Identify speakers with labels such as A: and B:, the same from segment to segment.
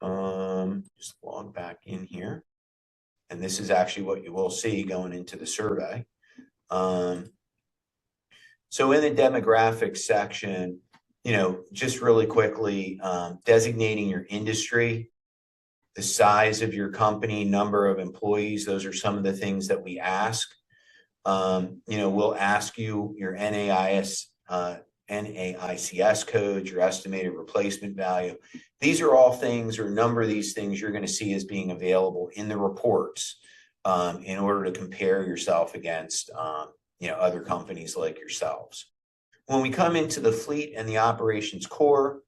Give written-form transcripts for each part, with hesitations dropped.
A: Just log back in here. And this is actually what you will see going into the survey. So in the demographics section, just really quickly, designating your industry, the size of your company, number of employees. Those are some of the things that we ask. We'll ask you your NAICS codes, your estimated replacement value. These are all things, or a number of these things you're going to see as being available in the reports in order to compare yourself against other companies like yourselves. When we come into the fleet and the operations core,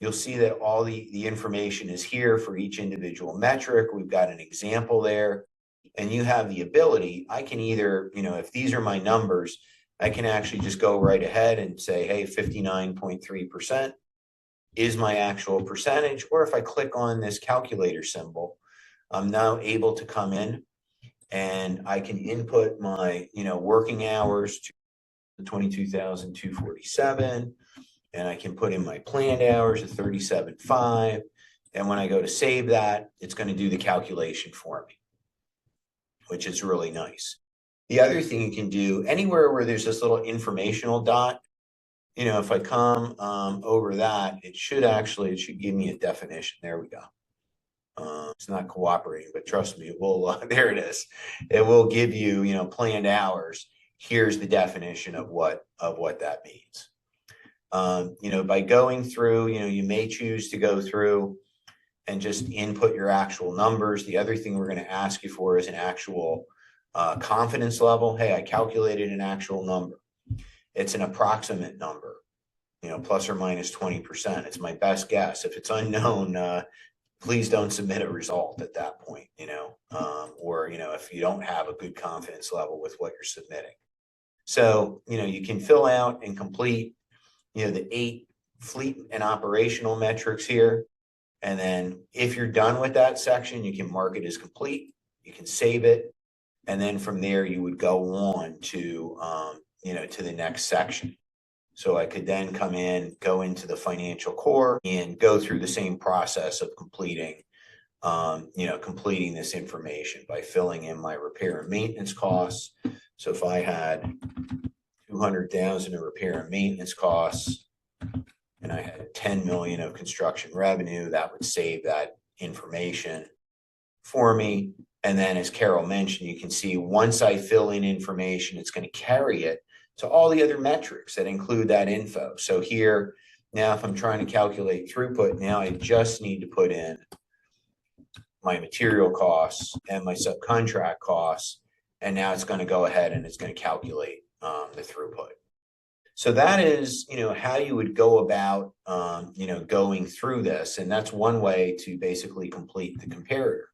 A: you'll see that all the information is here for each individual metric. We've got an example there, and you have the ability, I can either, if these are my numbers, I can actually just go right ahead and say, hey, 59.3% is my actual percentage. Or if I click on this calculator symbol, I'm now able to come in and I can input my, working hours to 22,247, and I can put in my planned hours at 37.5. And when I go to save that, it's going to do the calculation for me, which is really nice. The other thing you can do, anywhere where there's this little informational dot, if I come over that, it should give me a definition. There we go. It's not cooperating, but trust me, it will. There it is. It will give you, planned hours. Here's the definition of what that means. By going through, you may choose to go through and just input your actual numbers. The other thing we're going to ask you for is an actual confidence level. Hey, I calculated an actual number. It's an approximate number, plus or minus 20%. It's my best guess. If it's unknown, please don't submit a result at that point, or, if you don't have a good confidence level with what you're submitting. So, you can fill out and complete, the 8 fleet and operational metrics here. And then if you're done with that section, you can mark it as complete. You can save it. And then from there, you would go on to, to the next section. So I could then come in, go into the financial core and go through the same process of completing this information by filling in my repair and maintenance costs. So if I had 200,000 of repair and maintenance costs, and I had 10 million of construction revenue, that would save that information for me. And then, as Carol mentioned, you can see once I fill in information, it's going to carry it to all the other metrics that include that info. So here, now if I'm trying to calculate throughput, now I just need to put in my material costs and my subcontract costs. And now it's going to go ahead and it's going to calculate the throughput. So that is, how you would go about, going through this. And that's one way to basically complete the comparator.